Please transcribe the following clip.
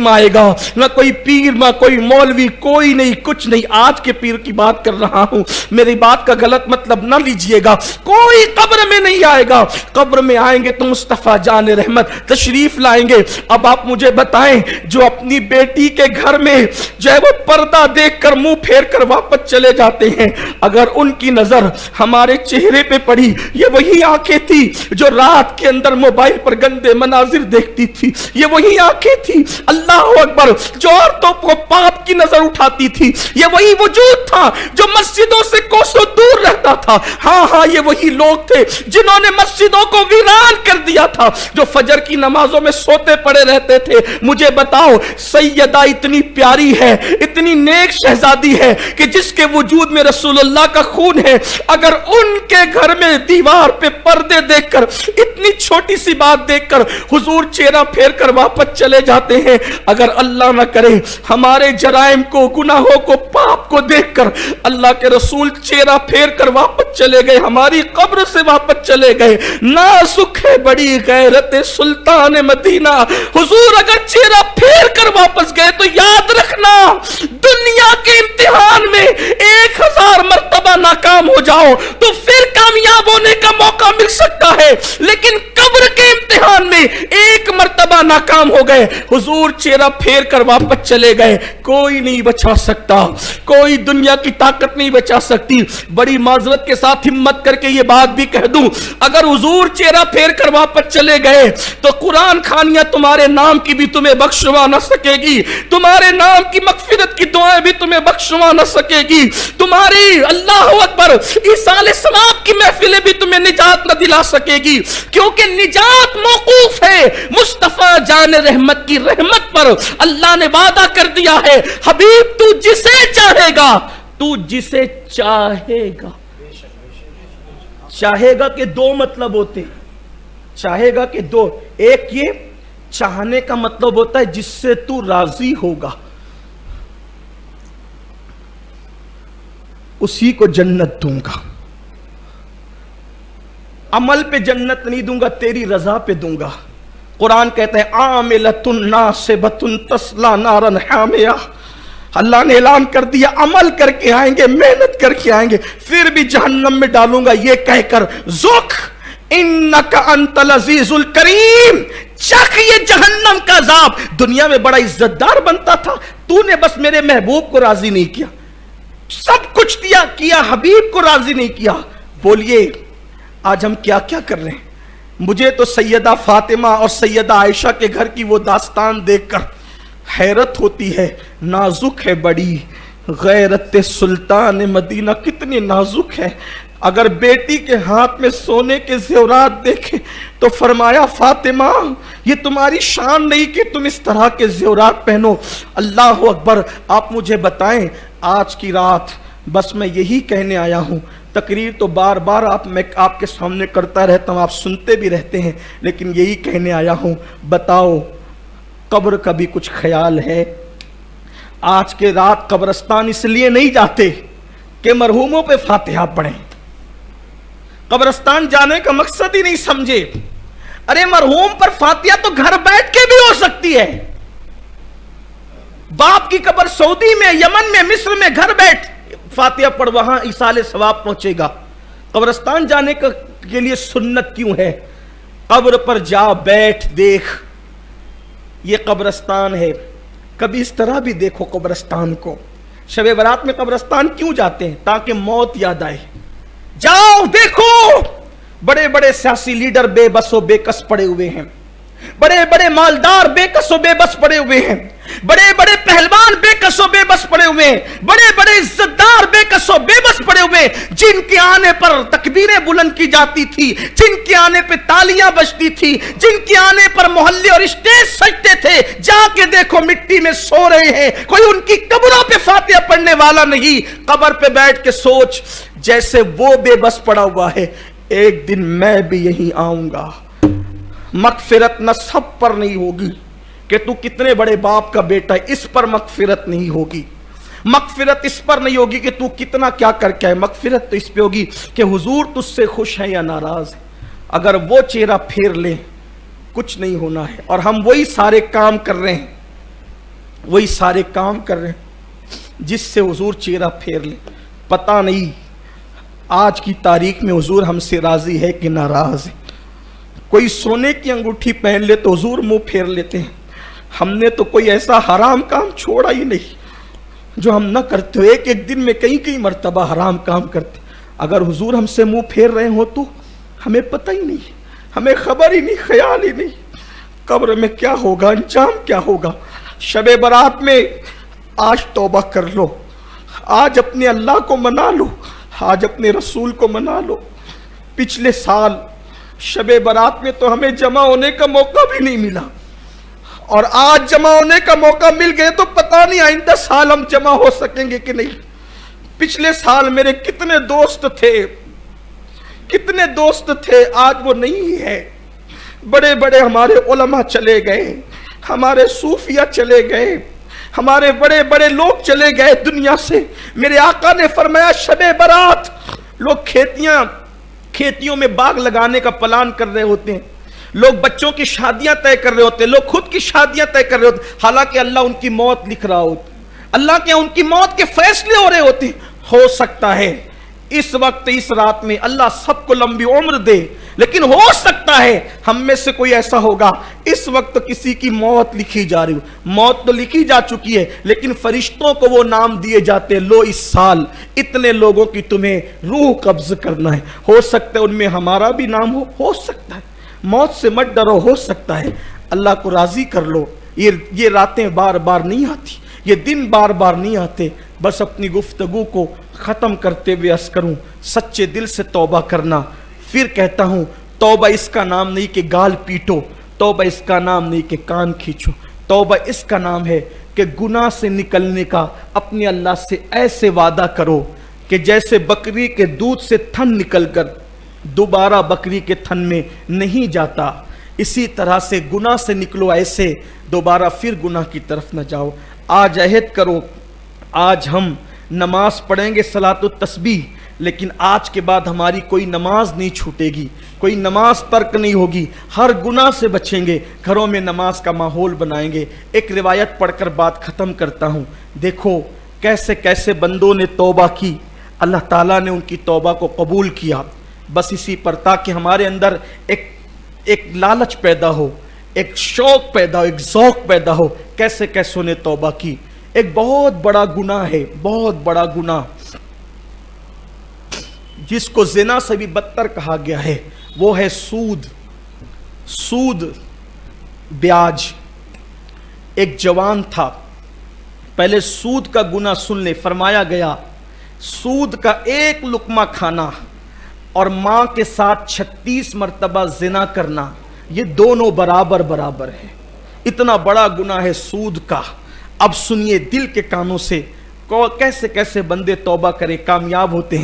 आलिम आएगा, ना कोई पीर, ना कोई मौलवी, कोई नहीं, कुछ नहीं। आज के पीर की बात कर रहा हूं, मेरी बात का गलत मतलब ना लीजिएगा। कोई कब्र में नहीं आएगा, कब्र में आएंगे तो मुस्तफा जान रहमत तशरीफ लाएंगे। अब आप मुझे बताएं, जो अपनी बेटी के घर में जो है वो पर्दा देखकर मुंह फेर कर वापस चले जाते हैं, अगर उनकी नजर हमारे चेहरे पे पड़ी, ये वही आंखें थी जो रात के अंदर मोबाइल पर गंदे मनाजिर देखती थी, ये वही आंखें थी अल्लाह अकबर जो औरतों को पाप की नजर उठाती थी, ये वही वजूद था जो मस्जिदों से कोसों दूर रहता था। हाँ हाँ, ये वही लोग थे जिन्होंने मस्जिदों को वीरान कर दिया था, जो फजर की नमाजों में सोते पड़े रहते थे। मुझे बताओ, सैयदा इतनी प्यारी है, इतनी नेक शहजादी है कि जिसके वजूद में रसूलुल्लाह का खून है, अगर उनके घर में दीवार पे पर्दे देखकर, इतनी छोटी सी बात देखकर हुजूर चेहरा फेर कर वापस चले जाते हैं, अगर अल्लाह ना करे हमारे जराइम को, गुनाहों को, पाप को देखकर अल्लाह के रसूल चेहरा फेर कर वापस चले गए, हमारी कब्र से वापस चले गए, ना सुख है बड़ी गैरत सुल्तान मदीना। हुजूर अगर चेहरा फेर कर वापस गए तो याद रखना, दुनिया के इम्तिहान में 1000 मर्तबा नाकाम हो जाओ तो फिर कामयाब होने का मौका मिल सकता है, लेकिन कब्र के इम्तिहान में एक मर्तबा नाकाम हो गए, हुजूर चेहरा फेर कर वापस चले गए, कोई नहीं बचा सकता, कोई दुनिया की ताकत नहीं बचा सकती। बड़ी माजरत के साथ हिम्मत करके ये बात भी कह दूं, अगर हुजूर चेहरा फेर कर वापस चले गए तो कुरान खानियां तुम्हारे नाम की भी तुम्हें बख्शवा न सकेगी, तुम्हारे नाम की मगफिरत की दुआएं भी तुम्हें बख्शवा न सकेगी, तुम्हारी अल्लाह अकबर ईसा अलैहिस्सलाम की महफिलें भी तुम्हें निजात न दिला सकेगी, क्योंकि निजात मौकूफ है मुस्तफा जान रहमत की रहमत पर। अल्लाह ने वादा कर दिया है, हबीब तू जिसे चाहेगा, तू जिसे चाहेगा। चाहेगा के दो मतलब होते, चाहेगा के दो, एक ये चाहने का मतलब होता है जिससे तू राजी होगा, उसी को जन्नत दूंगा, अमल पे जन्नत नहीं दूंगा, तेरी रजा पे दूंगा। कुरान कहता है आमिलतुन नासिबतुन तस्ला नारन हामिया, अल्लाह ने ऐलान कर दिया अमल करके आएंगे, मेहनत करके आएंगे, फिर भी जहन्नम में डालूंगा, ये कहकर ज़ुक़ इन्नका अंतल अज़ीज़ुल करीम, चख ये जहन्नम का अज़ाब। दुनिया में बड़ा इज्जतदार बनता था, तूने बस मेरे महबूब को राजी नहीं किया, सब कुछ दिया किया, हबीब को राजी नहीं किया। बोलिए आज हम क्या क्या कर रहे हैं। मुझे तो सैयदा फातिमा और सैयदा आयशा के घर की वो दास्तान देखकर हैरत होती है, नाजुक है बड़ी गैरत सुल्तान मदीना, कितनी नाजुक है। अगर बेटी के हाथ में सोने के ज़ेवरात देखे तो फरमाया फातिमा ये तुम्हारी शान नहीं कि तुम इस तरह के ज़ेवरात पहनो। अल्लाह अकबर। आप मुझे बताएं, आज की रात बस मैं यही कहने आया हूं, तकरीर तो बार बार मैं आपके सामने करता रहता हूं, आप सुनते भी रहते हैं, लेकिन यही कहने आया हूं, बताओ कब्र का भी कुछ ख्याल है? आज के रात कब्रस्तान इसलिए नहीं जाते कि मरहूमों पे फातिहा पढ़ें, कब्रस्तान जाने का मकसद ही नहीं समझे। अरे मरहूम पर फातिहा तो घर बैठ के भी हो सकती है। बाप की कब्र सऊदी में, यमन में, मिस्र में घर बैठ फातिहा पढ़, वहां इसाले सवाब पहुंचेगा। कब्रस्तान जाने के लिए सुन्नत क्यों है? कब्र पर जा बैठ, देख ये कब्रस्तान है, कभी इस तरह भी देखो कब्रस्तान को। शब बरात में कब्रस्तान क्यों जाते हैं? ताकि मौत याद आए। जाओ देखो, बड़े बड़े सियासी लीडर बेबस व बेकस पड़े हुए हैं, बड़े बड़े मालदार बेकस व बेबस पड़े हुए हैं, बड़े बड़े पहलवान बेकस व बेबस पड़े हुए हैं, बड़े बड़े इज्जतदार बेकस व बेबस पड़े हुए हैं, जिनके आने पर तकबीरें बुलंद की जाती थी, जिनके आने पर तालियां बजती थी, जिनके आने पर मोहल्ले और स्टेज सजते थे। जाके देखो मिट्टी में सो रहे हैं, कोई उनकी कब्रों पे फातिहा पढ़ने वाला नहीं। कब्र पे बैठ के सोच, जैसे वो बेबस पड़ा हुआ है, एक दिन मैं भी यहीं आऊंगा। मगफिरत न सब पर नहीं होगी कि तू कितने बड़े बाप का बेटा है, इस पर मगफिरत नहीं होगी। मगफिरत इस पर नहीं होगी कि तू कितना क्या करके है, मगफिरत तो इस पे होगी कि हुजूर तुझसे खुश है या नाराज है। अगर वो चेहरा फेर ले, कुछ नहीं होना है। और हम वही सारे काम कर रहे हैं वही सारे काम कर रहे हैं जिससे हुजूर चेहरा फेर ले। पता नहीं आज की तारीख में हुजूर हमसे राजी है कि नाराज है। कोई सोने की अंगूठी पहन ले तो हुजूर मुंह फेर लेते हैं। हमने तो कोई ऐसा हराम काम छोड़ा ही नहीं जो हम न करते हो। एक एक दिन में कई कई मर्तबा हराम काम करते। अगर हुजूर हमसे मुंह फेर रहे हो तो हमें पता ही नहीं, हमें खबर ही नहीं, ख्याल ही नहीं कब्र में क्या होगा, अंजाम क्या होगा। शबे बारात में आज तौबा कर लो, आज अपने अल्लाह को मना लो, आज अपने रसूल को मना लो। पिछले साल शबे बारात में तो हमें जमा होने का मौका भी नहीं मिला, और आज जमा होने का मौका मिल गए तो पता नहीं आइंदा साल हम जमा हो सकेंगे कि नहीं। पिछले साल मेरे कितने दोस्त थे, आज वो नहीं है। बड़े बड़े हमारे उलमा चले गए, हमारे सूफिया चले गए, हमारे बड़े बड़े लोग चले गए दुनिया से। मेरे आका ने फरमाया शबे बारात लोग खेतियों में बाग लगाने का प्लान कर रहे होते हैं, लोग बच्चों की शादियां तय कर रहे होते हैं, लोग खुद की शादियां तय कर रहे होते हैं। हालांकि अल्लाह उनकी मौत लिख रहा होता, अल्लाह के उनकी मौत के फैसले हो रहे होते हैं। हो सकता है इस वक्त इस रात में अल्लाह सबको लंबी उम्र दे, लेकिन हो सकता है हम में से कोई ऐसा होगा इस वक्त किसी की मौत लिखी जा रही हो। मौत तो लिखी जा चुकी है, लेकिन फरिश्तों को वो नाम दिए जाते हैं, लो इस साल इतने लोगों की तुम्हें रूह कब्ज करना है। हो सकता है उनमें हमारा भी नाम हो सकता है। मौत से मत डरो, हो सकता है। अल्लाह को राजी कर लो। ये रातें बार बार नहीं आती, ये दिन बार बार नहीं आते। बस अपनी गुफ्तगू को ख़त्म करते हुए अर्ज़ करूँ, सच्चे दिल से तौबा करना। फिर कहता हूँ, तौबा इसका नाम नहीं कि गाल पीटो, तौबा इसका नाम नहीं कि कान खींचो, तौबा इसका नाम है कि गुनाह से निकलने का अपने अल्लाह से ऐसे वादा करो कि जैसे बकरी के दूध से थन निकलकर दोबारा बकरी के थन में नहीं जाता, इसी तरह से गुनाह से निकलो, ऐसे दोबारा फिर गुनाह की तरफ न जाओ। आज अहद करो, आज हम नमाज पढ़ेंगे सलातुत तस्बीह, लेकिन आज के बाद हमारी कोई नमाज नहीं छूटेगी, कोई नमाज तर्क नहीं होगी, हर गुनाह से बचेंगे, घरों में नमाज का माहौल बनाएंगे। एक रिवायत पढ़कर बात ख़त्म करता हूँ। देखो कैसे कैसे बंदों ने तौबा की, अल्लाह ताला ने उनकी तौबा को कबूल किया। बस इसी पर ताकि हमारे अंदर एक लालच पैदा हो, एक शौक पैदा हो, एक ज़ौक़ पैदा हो। कैसे कैसों ने तौबा की। एक बहुत बड़ा गुनाह है, बहुत बड़ा गुनाह, जिसको ज़िना से भी बदतर कहा गया है, वो है सूद, ब्याज। एक जवान था, पहले सूद का गुनाह सुन ले। फरमाया गया सूद का एक लुकमा खाना और माँ के साथ 36 मरतबा ज़िना करना, ये दोनों बराबर बराबर है। इतना बड़ा गुनाह है सूद का। अब सुनिए दिल के कानों से, कैसे कैसे बंदे तौबा करें, कामयाब होते हैं।